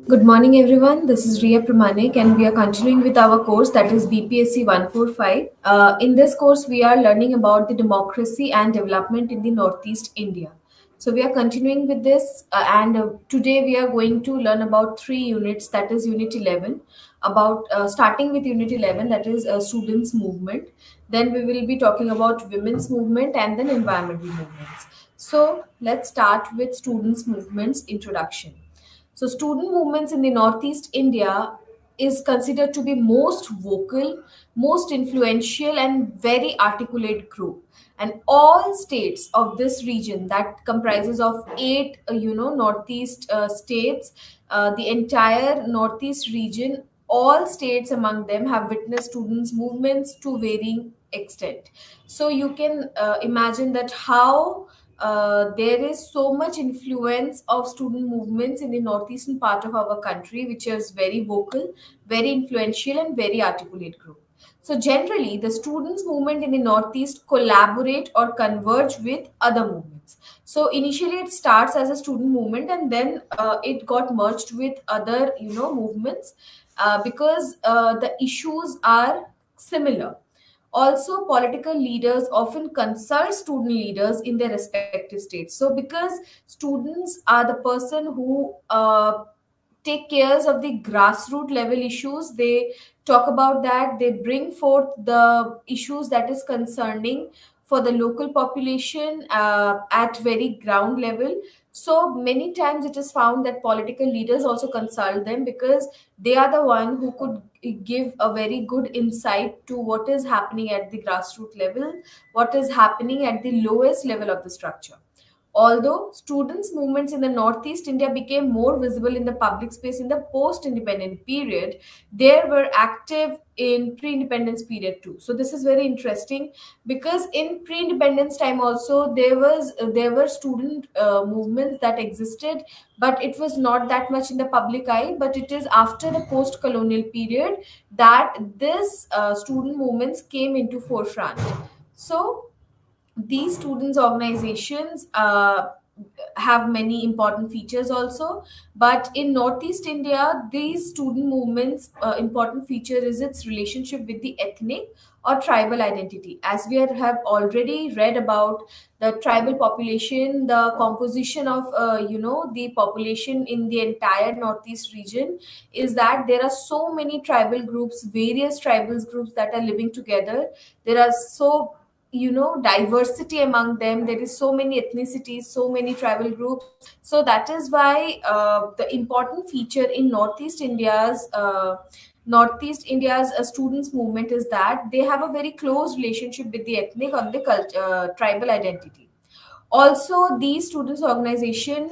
Good morning, everyone. This is Riya Pramanik, and we are continuing with our course that is BPSC 145. In this course, we are learning about the democracy and development in the Northeast India. So, we are continuing with this, and today we are going to learn about three units that is, Unit 11, about starting with Unit 11, that is students' movement. Then, we will be talking about women's movement and then environmental movements. So, let's start with students' movements introduction. So, student movements in the Northeast India is considered to be most vocal, most influential, and very articulate group. And all states of this region that comprises of eight, Northeast states, the entire Northeast region, all states among them have witnessed students' movements to varying extent. So you can imagine that how there is so much influence of student movements in the northeastern part of our country, which is very vocal, very influential, and very articulate group. So generally, the students' movement in the northeast collaborate or converge with other movements. So initially, it starts as a student movement, and then it got merged with other, movements because the issues are similar. Also, political leaders often consult student leaders in their respective states. So, because students are the person who take cares of the grassroots level issues, they talk about that, they bring forth the issues that is concerning for the local population at very ground level. So many times it is found that political leaders also consult them because they are the one who could give a very good insight to what is happening at the grassroots level, what is happening at the lowest level of the structure. Although students' movements in the Northeast India became more visible in the public space in the post-independent period, they were active in pre-independence period too. So this is very interesting because in pre-independence time also there were student movements that existed, but it was not that much in the public eye. But it is after the post-colonial period that this student movements came into forefront. So these students organizations have many important features also, but in northeast india these student movements important feature is its relationship with the ethnic or tribal identity. As we have already read about the tribal population, the composition of the population in the entire northeast region is that there are so many tribal groups, various tribal groups that are living together. There are so diversity among them, there is so many ethnicities, so many tribal groups. So that is why the important feature in northeast india's students movement is that they have a very close relationship with the ethnic and the tribal identity. Also, these students organization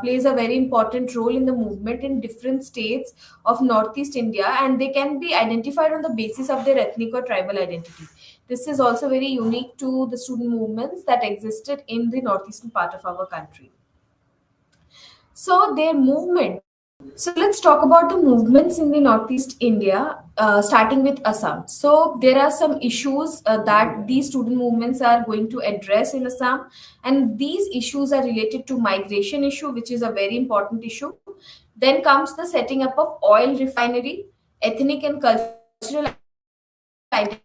plays a very important role in the movement in different states of Northeast India, and they can be identified on the basis of their ethnic or tribal identity. This is also very unique to the student movements that existed in the northeastern part of our country. So their movement. So let's talk about the movements in the Northeast India, starting with Assam. So there are some issues that these student movements are going to address in Assam, and these issues are related to migration issue, which is a very important issue. Then comes the setting up of oil refinery, ethnic and cultural identity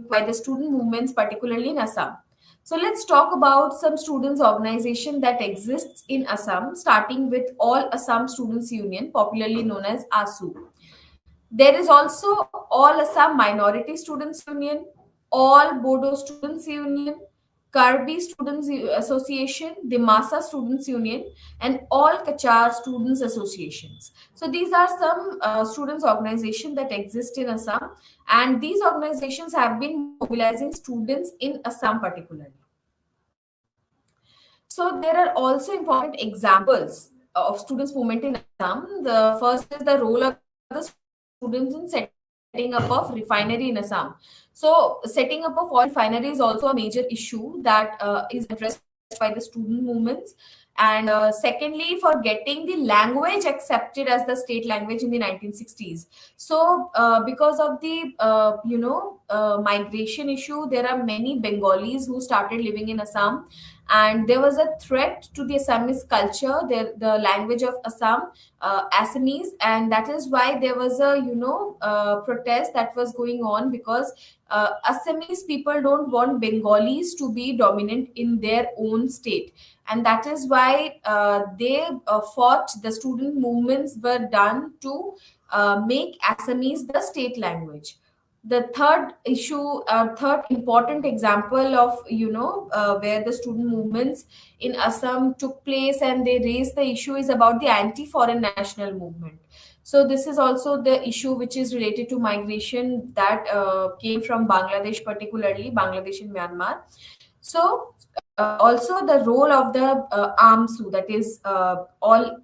by the student movements, particularly in Assam. So let's talk about some students' organization that exists in Assam, starting with All Assam Students Union, popularly known as ASU. There is also All Assam Minority Students Union, All Bodo Students Union, Karbi Students Association, the Masa Students Union, and All Kachar Students Associations. So these are some students' organizations that exist in Assam, and these organizations have been mobilizing students in Assam particularly. So there are also important examples of students' movement in Assam. The first is the role of the students in setting up of refinery in Assam. So setting up of oil refinery is also a major issue that is addressed by the student movements. and secondly for getting the language accepted as the state language in the 1960s. So because of the migration issue, there are many Bengalis who started living in Assam, and there was a threat to the Assamese culture, the language of Assam, Assamese, and that is why there was a protest that was going on, because Assamese people don't want Bengalis to be dominant in their own state, and that is why they fought. The student movements were done to make Assamese the state language. The third issue, third important example of where the student movements in Assam took place and they raised the issue, is about the anti-foreign national movement. So this is also the issue which is related to migration that came from Bangladesh, particularly Bangladesh and Myanmar. So also the role of the AMSU, that is all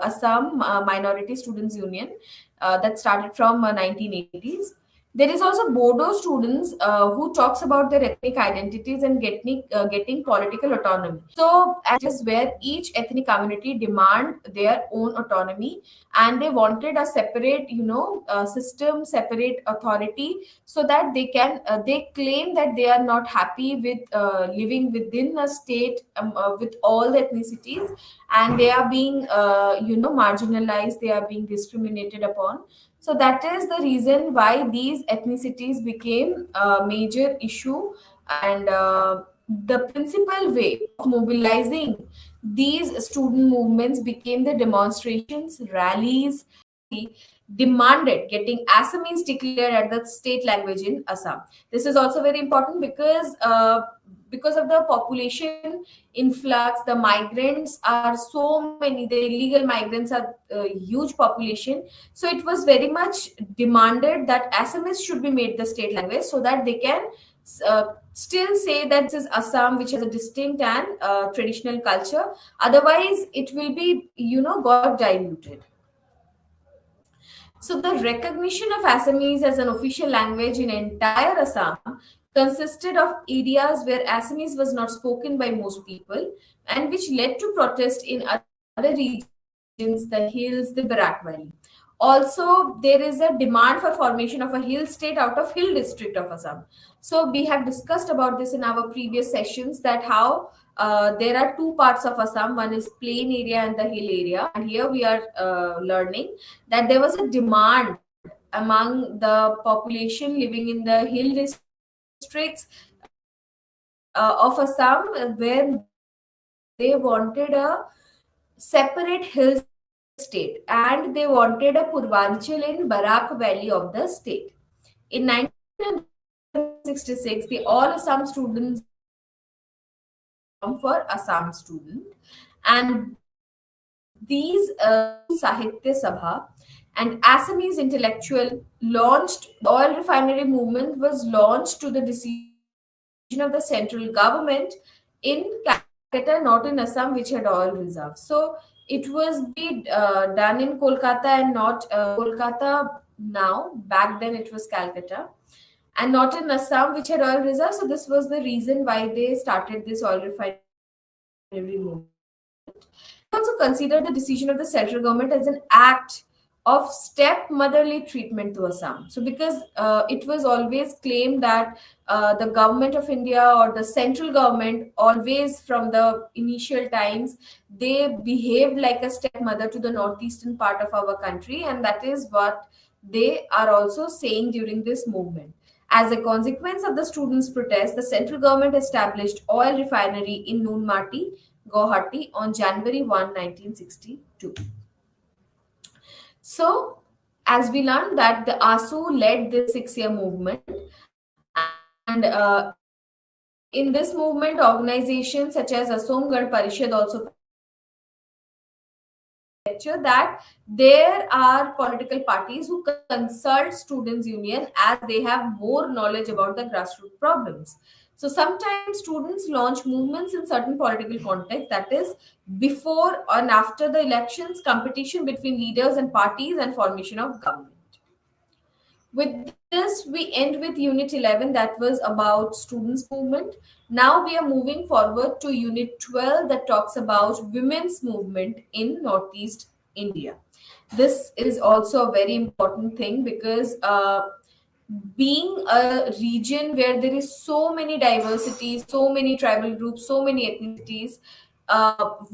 Assam Minority Students Union, that started from 1980s. There is also Bodo students who talks about their ethnic identities and getting political autonomy. So as is where each ethnic community demand their own autonomy, and they wanted a separate system, separate authority, so that they claim that they are not happy with living within a state with all the ethnicities, and they are being marginalized, they are being discriminated upon. So that is the reason why these ethnicities became a major issue, and the principal way of mobilizing these student movements became the demonstrations, rallies, demanded getting Assamese declared as the state language in Assam. This is also very important because of the population influx, the migrants are so many. The illegal migrants are a huge population. So it was very much demanded that Assamese should be made the state language, so that they can still say that this is Assam, which has a distinct and traditional culture. Otherwise, it will be got diluted. So the recognition of Assamese as an official language in entire Assam consisted of areas where Assamese was not spoken by most people, and which led to protest in other regions, the hills, the Barak Valley. Also, there is a demand for formation of a hill state out of hill district of Assam. So we have discussed about this in our previous sessions, that how there are two parts of Assam. One is plain area and the hill area. And here we are learning that there was a demand among the population living in the hill districts of Assam, where they wanted a separate hill state, and they wanted a Purvanchal in Barak Valley of the state. In 1966, the all Assam students for Assam student, and these Sahitya Sabha and Assamese intellectual launched, the oil refinery movement was launched to the decision of the central government in Calcutta, not in Assam, which had oil reserves. So it was done in Kolkata and not Kolkata now. Back then it was Calcutta, and not in Assam, which had oil reserves. So this was the reason why they started this oil refinery movement. Also consider the decision of the central government as an act of stepmotherly treatment to Assam. So because it was always claimed that the government of India or the central government, always from the initial times, they behaved like a stepmother to the northeastern part of our country, and that is what they are also saying during this movement. As a consequence of the students' protest, the central government established oil refinery in Nunmati, Guwahati on January 1, 1962. So, as we learned that the ASU led this 6-year movement, and in this movement, organizations such as Assam Gan Parishad also lecture that there are political parties who consult students' union as they have more knowledge about the grassroots problems. So sometimes students launch movements in certain political context, that is before and after the elections, competition between leaders and parties, and formation of government. With This we end with unit 11, that was about students movement. Now we are moving forward to unit 12, that talks about women's movement in northeast India. This is also a very important thing because being a region where there is so many diversities, so many tribal groups, so many ethnicities,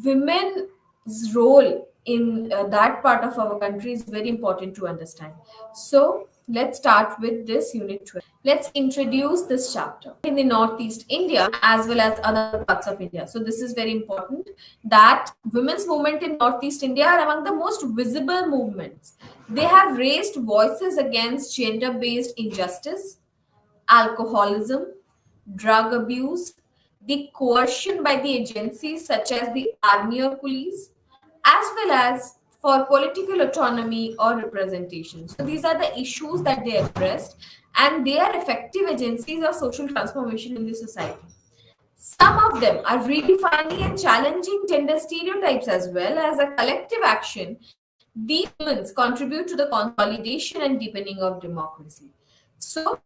women's role in that part of our country is very important to understand. So let's start with this unit 12. Let's introduce this chapter in the northeast India as well as other parts of India. So this is very important that women's movement in northeast India are among the most visible movements. They have raised voices against gender based injustice, alcoholism, drug abuse, the coercion by the agencies such as the army or police, as well as for political autonomy or representation. So these are the issues that they addressed, and they are effective agencies of social transformation in the society. Some of them are redefining and challenging gender stereotypes as well as a collective action. These movements contribute to the consolidation and deepening of democracy. So,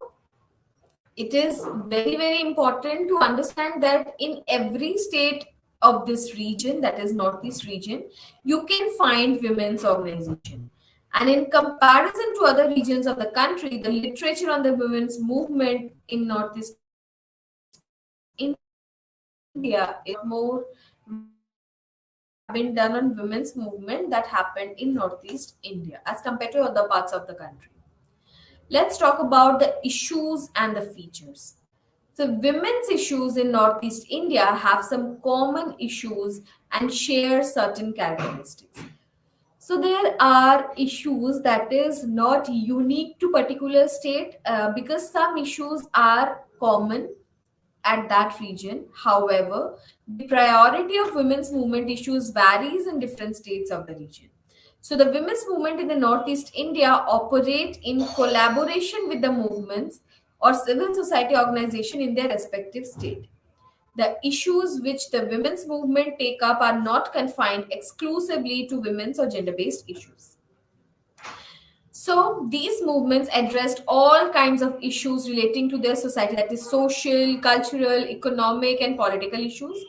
it is very, very important to understand that in every state of this region, that is Northeast region, you can find women's organization. And in comparison to other regions of the country, the literature on the women's movement in Northeast India is more been done on women's movement that happened in Northeast India as compared to other parts of the country. Let's talk about the issues and the features. So, women's issues in Northeast India have some common issues and share certain characteristics. So, there are issues that is not unique to particular state because some issues are common at that region. However, the priority of women's movement issues varies in different states of the region. So the women's movement in the Northeast India operate in collaboration with the movements or civil society organization in their respective state. The issues which the women's movement take up are not confined exclusively to women's or gender-based issues. So these movements addressed all kinds of issues relating to their society, that is social, cultural, economic, and political issues.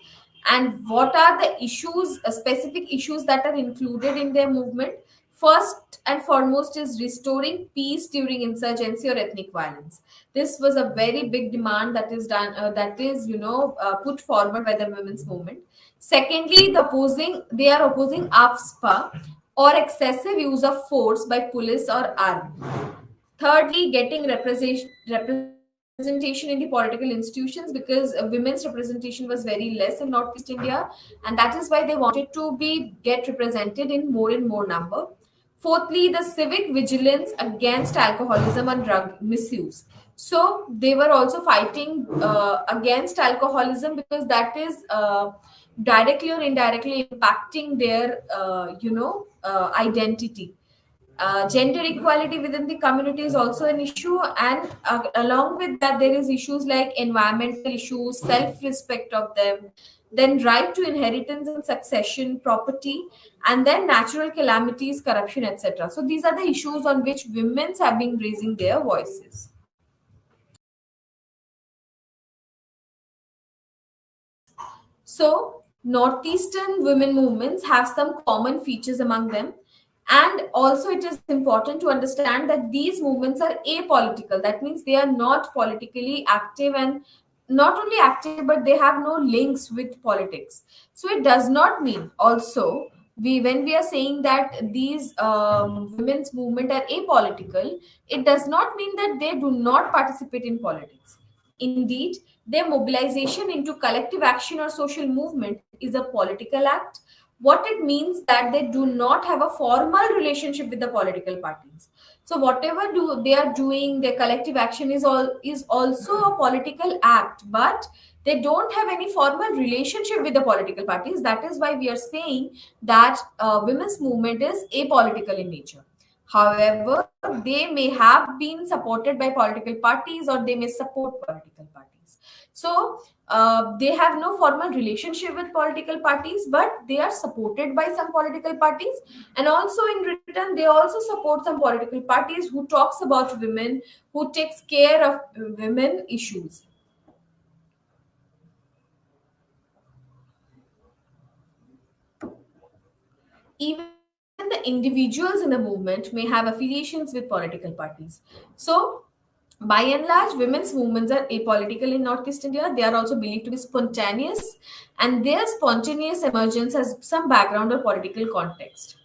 And what are the issues, specific issues that are included in their movement? First and foremost is restoring peace during insurgency or ethnic violence. This was a very big demand that is done, that is, put forward by the women's movement. Secondly, they are opposing AFSPA or excessive use of force by police or army. Thirdly, getting representation in the political institutions because women's representation was very less in Northeast India, and that is why they wanted to be get represented in more and more number. Fourthly, the civic vigilance against alcoholism and drug misuse. So they were also fighting against alcoholism because that is directly or indirectly impacting their, identity. Gender equality within the community is also an issue, and along with that, there is issues like environmental issues, self-respect of them, then right to inheritance and succession, property, and then natural calamities, corruption, etc. So these are the issues on which women have been raising their voices. So, Northeastern women movements have some common features among them. And also, it is important to understand that these movements are apolitical. That means they are not politically active, and not only active, but they have no links with politics. So, it does not mean also when we are saying that these women's movement are apolitical, it does not mean that they do not participate in politics. Indeed, their mobilization into collective action or social movement is a political act. What it means that they do not have a formal relationship with the political parties. So whatever they are doing, their collective action is also a political act, but they don't have any formal relationship with the political parties. That is why we are saying that women's movement is apolitical in nature. However, they may have been supported by political parties or they may support political parties. parties. So they have no formal relationship with political parties, but they are supported by some political parties, and also in return they also support some political parties who talks about women, who takes care of women issues. Even the individuals in the movement may have affiliations with political parties. So, by and large, women's movements are apolitical in Northeast India. They are also believed to be spontaneous, and their spontaneous emergence has some background or political context.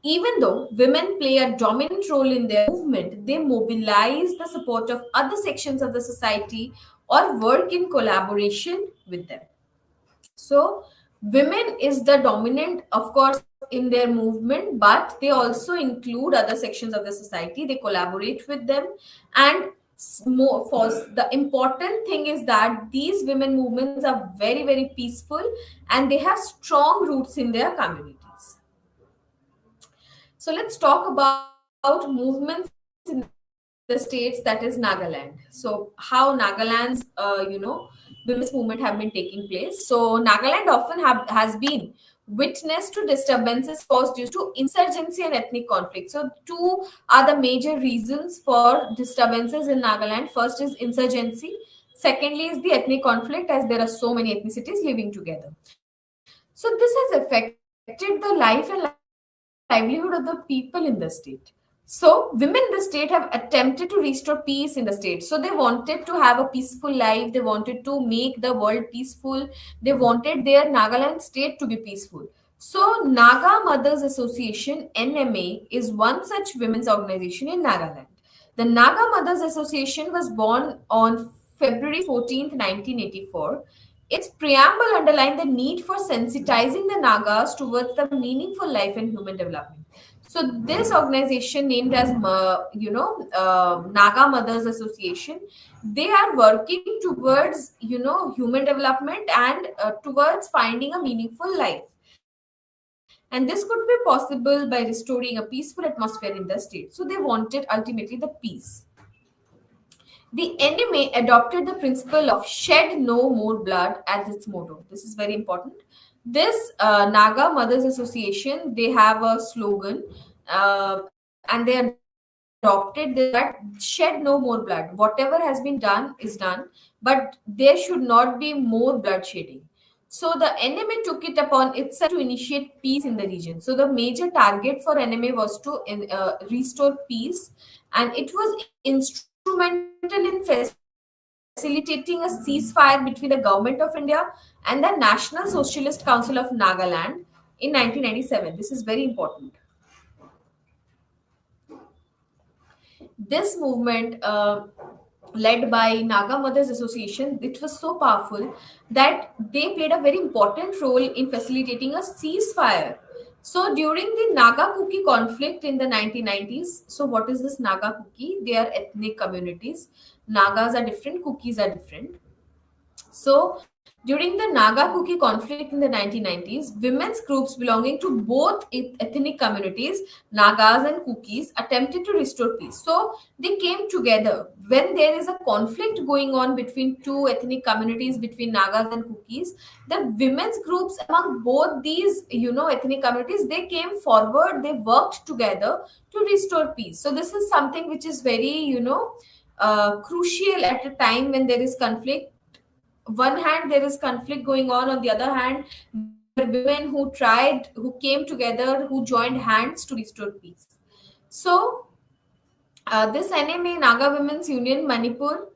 Even though women play a dominant role in their movement, they mobilize the support of other sections of the society or work in collaboration with them. So, women is the dominant, of course, in their movement, but they also include other sections of the society. They collaborate with them, and more for the important thing is that these women movements are very, very peaceful, and they have strong roots in their communities. So let's talk about movements in the states, that is Nagaland. So how Nagaland's women's movement have been taking place. So Nagaland often has been witness to disturbances caused due to insurgency and ethnic conflict. So two are the major reasons for disturbances in Nagaland. First is insurgency. Secondly is the ethnic conflict, as there are so many ethnicities living together. So this has affected the life and livelihood of the people in the state. So women in the state have attempted to restore peace in the state. So they wanted to have a peaceful life. They wanted to make the world peaceful. They wanted their Nagaland state to be peaceful. So Naga Mothers Association (NMA) is one such women's organization in Nagaland. The Naga Mothers Association was born on February 14th, 1984. Its preamble underlined the need for sensitizing the Nagas towards the meaningful life and human development. So this organization, named as Naga Mothers Association, they are working towards human development and towards finding a meaningful life. And this could be possible by restoring a peaceful atmosphere in the state. So they wanted ultimately the peace. The NMA adopted the principle of shed no more blood as its motto. This is very important. This Naga Mothers Association, they have a slogan, and they adopted this, that shed no more blood. Whatever has been done is done, but there should not be more bloodshedding. So the NMA took it upon itself to initiate peace in the region. So the major target for NMA was to restore peace, and it was instrumental in facilitating a ceasefire between the government of India and the National Socialist Council of Nagaland in 1997. This is very important. This movement, led by Naga Mothers Association, it was so powerful that they played a very important role in facilitating a ceasefire. So during the Naga Kuki conflict in the 1990s, so what is this Naga Kuki? They are ethnic communities. Nagas are different, Kukis are different. So, during the Naga Kuki conflict in the 1990s, women's groups belonging to both ethnic communities, Nagas and Kukis, attempted to restore peace. So, they came together. When there is a conflict going on between two ethnic communities, between Nagas and Kukis, the women's groups among both these, ethnic communities, they came forward, they worked together to restore peace. So, this is something which is very, crucial at a time when there is conflict. One hand there is conflict going on the other hand there were women who came together, who joined hands to restore peace. So this NMA, Naga Women's Union Manipur,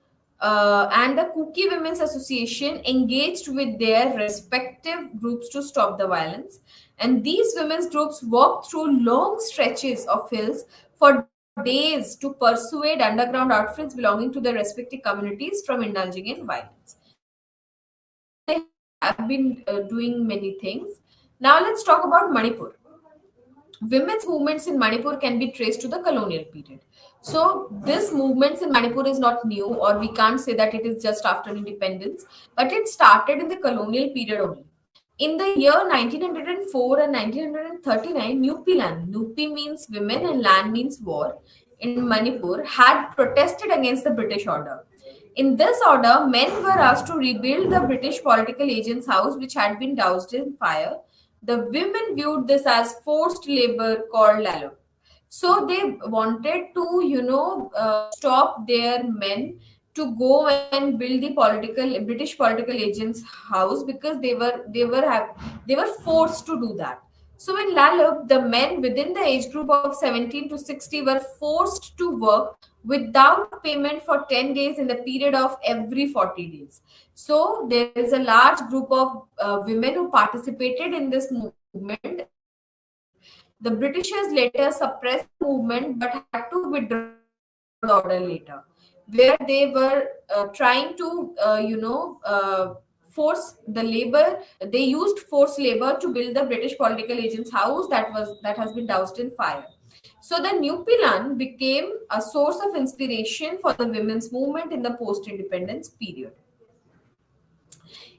and the Kuki Women's Association engaged with their respective groups to stop the violence. And these women's groups walked through long stretches of hills for days to persuade underground outfits belonging to their respective communities from indulging in violence. So they have been doing many things. Now let's talk about Manipur. Women's movements in Manipur can be traced to the colonial period. So this movements in Manipur is not new, or we can't say that it is just after independence, but it started in the colonial period only. In the year 1904 and 1939, Nupi means women and land means war, in Manipur had protested against the British order. In this order, men were asked to rebuild the British political agent's house, which had been doused in fire. The women viewed this as forced labor called lallo. So they wanted to, stop their men to go and build the British political agent's house because they were forced to do that. So in Lalub, the men within the age group of 17 to 60 were forced to work without payment for 10 days in the period of every 40 days. So there is a large group of women who participated in this movement. The Britishers later suppressed the movement but had to withdraw the order later, where they were trying to, force the labor. They used forced labor to build the British political agent's house that has been doused in fire. So the Nupilan became a source of inspiration for the women's movement in the post-independence period.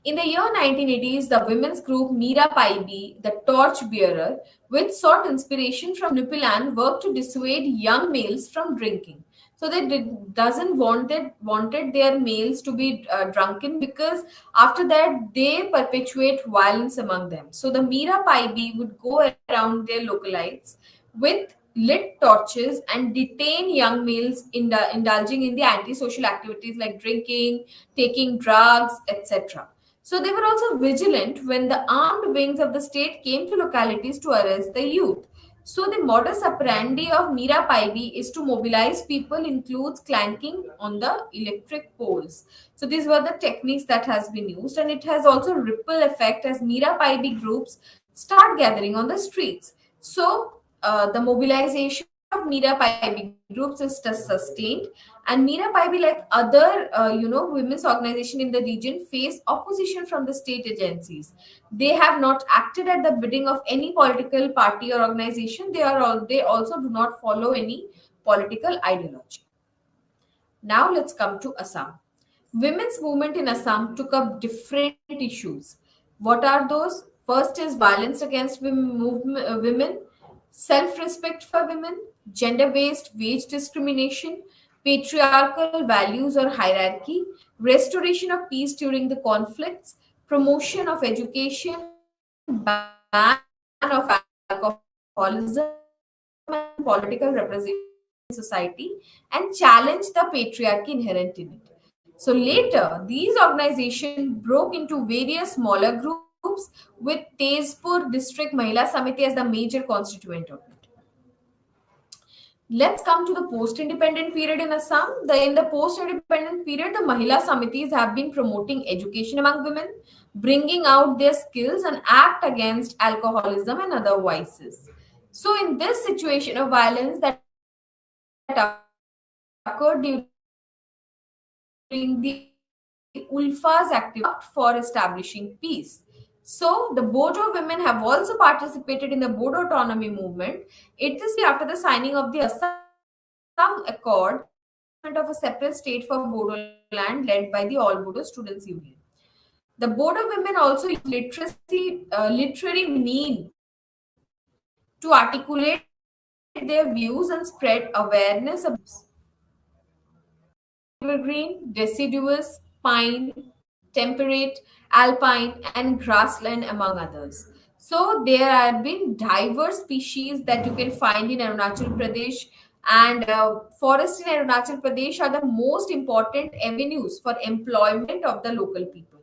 In the year 1980s, the women's group Meera Paibi, the torch-bearer, which sought inspiration from Nupilan, worked to dissuade young males from drinking. So they doesn't wanted their males to be drunken, because after that they perpetuate violence among them. So the Meera Paibi would go around their localites with lit torches and detain young males indulging in the antisocial activities like drinking, taking drugs, etc. So they were also vigilant when the armed wings of the state came to localities to arrest the youth. So the modus operandi of Meera Paibi is to mobilize people, includes clanking on the electric poles. So these were the techniques that has been used, and it has also ripple effect as Meera Paibi groups start gathering on the streets. So the mobilization of Meera Paibi groups is just sustained, and Meera Paibi, like other women's organization in the region, face opposition from the state agencies. They have not acted at the bidding of any political party or organization. They also do not follow any political ideology. Now let's come to Assam. Women's movement in Assam took up different issues. What are those? First is violence against women, self-respect for women, gender-based wage discrimination, patriarchal values or hierarchy, restoration of peace during the conflicts, promotion of education, ban of alcoholism, and political representation in society, and challenge the patriarchy inherent in it. So later, these organizations broke into various smaller groups with Tezpur District Mahila Samiti as the major constituent of it. Let's come to the post-independent period in Assam. In the post-independent period, the Mahila Samitis have been promoting education among women, bringing out their skills, and act against alcoholism and other vices. So, in this situation of violence that occurred during the Ulfa's activity, women for establishing peace. So, the Bodo women have also participated in the Bodo autonomy movement. It is after the signing of the Assam Accord and the establishment of a separate state for Bodoland led by the All Bodo Students Union. The Bodo women also use literary mean to articulate their views and spread awareness about evergreen, deciduous, pine, temperate, alpine, and grassland, among others. So there have been diverse species that you can find in Arunachal Pradesh, and forests in Arunachal Pradesh are the most important avenues for employment of the local people.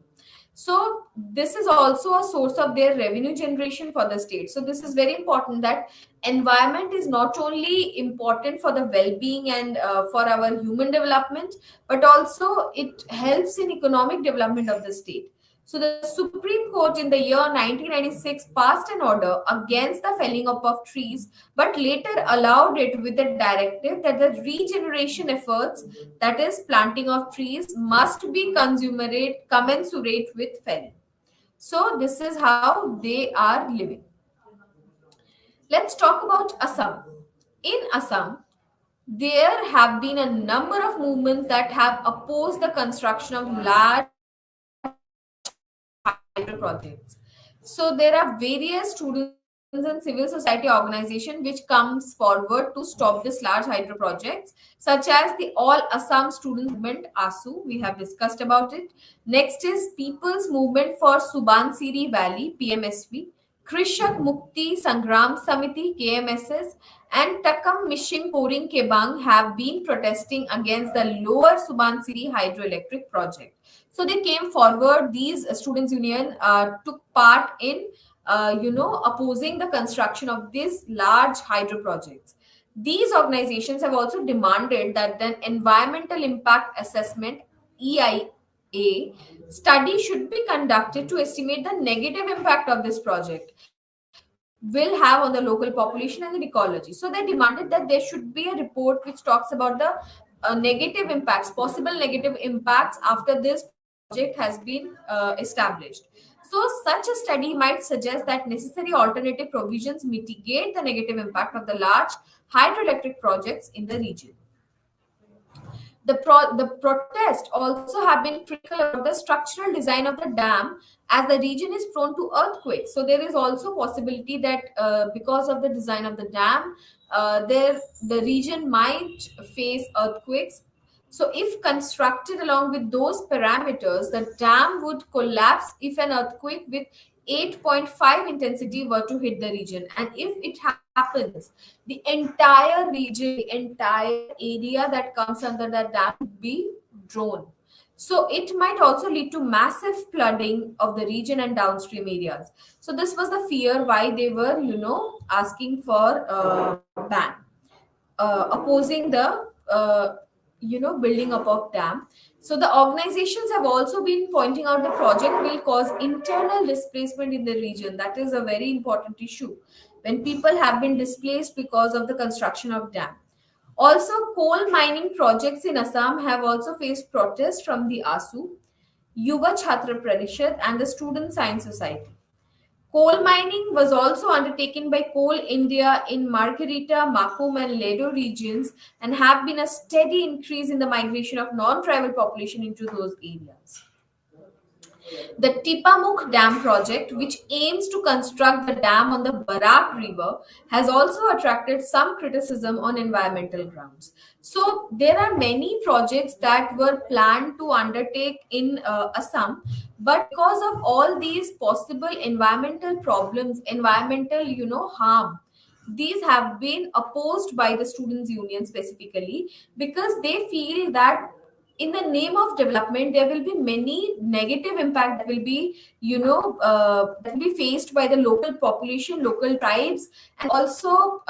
So this is also a source of their revenue generation for the state. So this is very important, that environment is not only important for the well-being and for our human development, but also it helps in economic development of the state. So the Supreme Court in the year 1996 passed an order against the felling up of trees, but later allowed it with a directive that the regeneration efforts, that is planting of trees, must be commensurate with felling. So this is how they are living. Let's talk about Assam. In Assam, there have been a number of movements that have opposed the construction of large hydro projects. So there are various student movements and civil society organization which comes forward to stop this large hydro projects, such as the All Assam Student Movement (ASU). We have discussed about it. Next is People's Movement for Subansiri Valley (PMSV), Krishak Mukti Sangram Samiti (KMSS), and Takam Mishing Poring Kebang have been protesting against the Lower Subansiri hydroelectric project. So they came forward. These students' union took part in opposing the construction of these large hydro projects. These organizations have also demanded that an environmental impact assessment EIA study should be conducted to estimate the negative impact of this project will have on the local population and the ecology. So they demanded that there should be a report which talks about the negative impacts, possible negative impacts after this project has been established. So, such a study might suggest that necessary alternative provisions mitigate the negative impact of the large hydroelectric projects in the region. The protest also have been critical about the structural design of the dam, as the region is prone to earthquakes. So there is also possibility that because of the design of the dam, the region might face earthquakes. So if constructed along with those parameters, the dam would collapse if an earthquake with 8.5 intensity were to hit the region. And if it happens, the entire region, the entire area that comes under that dam would be drawn. So it might also lead to massive flooding of the region and downstream areas. So this was the fear why they were, asking for ban, opposing the building up of dam. So the organizations have also been pointing out the project will cause internal displacement in the region. That is a very important issue when people have been displaced because of the construction of dam. Also, coal mining projects in Assam have also faced protests from the ASU, Yuva Chhatra Parishad, and the Student Science Society. Coal mining was also undertaken by Coal India in Margarita, Makum, and Ledo regions, and have been a steady increase in the migration of non-tribal population into those areas. The Tipamukh Dam project, which aims to construct the dam on the Barak River, has also attracted some criticism on environmental grounds. So, there are many projects that were planned to undertake in Assam, but because of all these possible environmental problems, environmental, harm, these have been opposed by the students union specifically, because they feel that in the name of development there will be many negative impact that will be that will be faced by the local population, local tribes, and also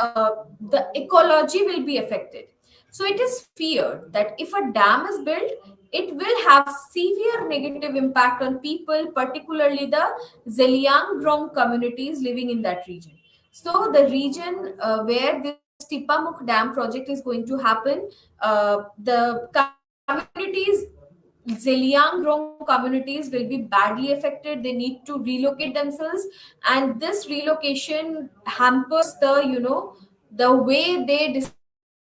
the ecology will be affected. So it is feared that if a dam is built, it will have severe negative impact on people, particularly the Zeliang communities living in that region. So the region where this Tipamukh Dam project is going to happen, the communities, Zeliang communities will be badly affected. They need to relocate themselves, and this relocation hampers the way they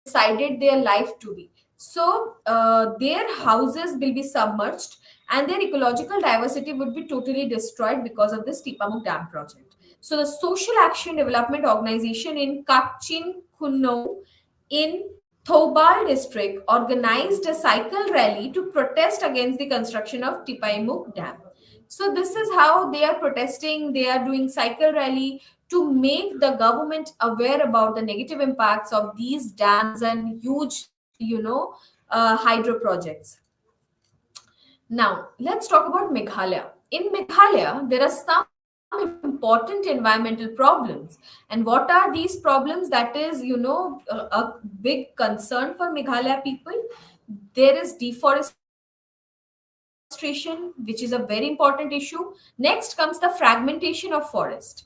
decided their life to be. So their houses will be submerged, and their ecological diversity would be totally destroyed because of this Tipamukh Dam project. So the Social Action Development Organization in Kakchin Kunno in Thobal district organized a cycle rally to protest against the construction of Tipaimukh Dam. So this is how they are protesting. They are doing cycle rally to make the government aware about the negative impacts of these dams and huge, hydro projects. Now, let's talk about Meghalaya. In Meghalaya, there are some important environmental problems. And what are these problems that is, a big concern for Meghalaya people? There is deforestation, which is a very important issue. Next comes the fragmentation of forest.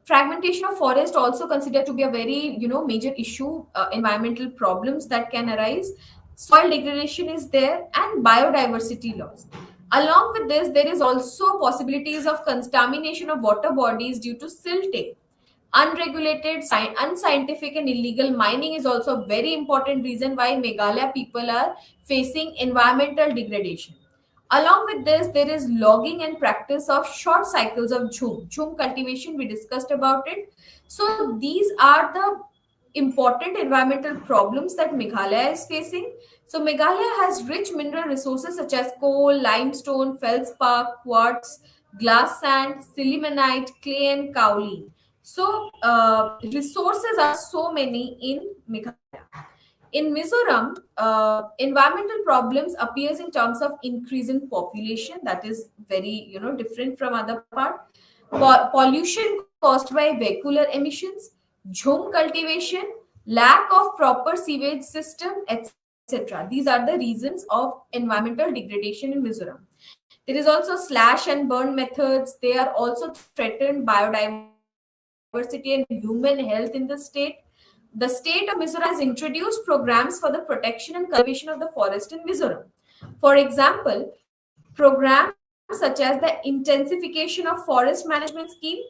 Fragmentation of forest also considered to be a very major issue, environmental problems that can arise. Soil degradation is there, and biodiversity loss. Along with this, there is also possibilities of contamination of water bodies due to silting. Unregulated, unscientific, and illegal mining is also a very important reason why Meghalaya people are facing environmental degradation. Along with this, there is logging and practice of short cycles of jhum cultivation. We discussed about it. So these are the important environmental problems that Meghalaya is facing. So Meghalaya has rich mineral resources such as coal, limestone, feldspar, quartz, glass sand, sillimanite, clay, and kaolin. So resources are so many in Meghalaya. In Mizoram, environmental problems appears in terms of increase in population. That is very different from other part. Pollution caused by vehicular emissions, jhum cultivation, lack of proper sewage system, etc. These are the reasons of environmental degradation in Mizoram. There is also slash and burn methods. They are also threatened biodiversity and human health in the state. The state of Mizoram has introduced programs for the protection and conservation of the forest in Mizoram. For example, programs such as the Intensification of Forest Management Scheme,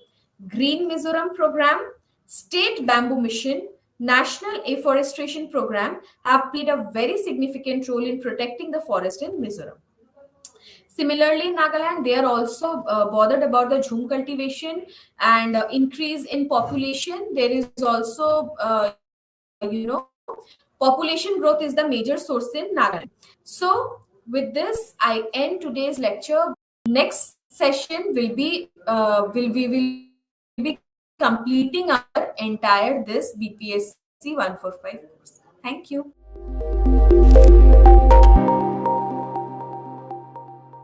Green Mizoram Program, State Bamboo Mission, National Afforestation Program have played a very significant role in protecting the forest in Mizoram. Similarly, in Nagaland, they are also bothered about the jhum cultivation and increase in population. There is also, population growth is the major source in Nagaland. So, with this, I end today's lecture. Next session will be completing our entire this BPSC 145 course. Thank you.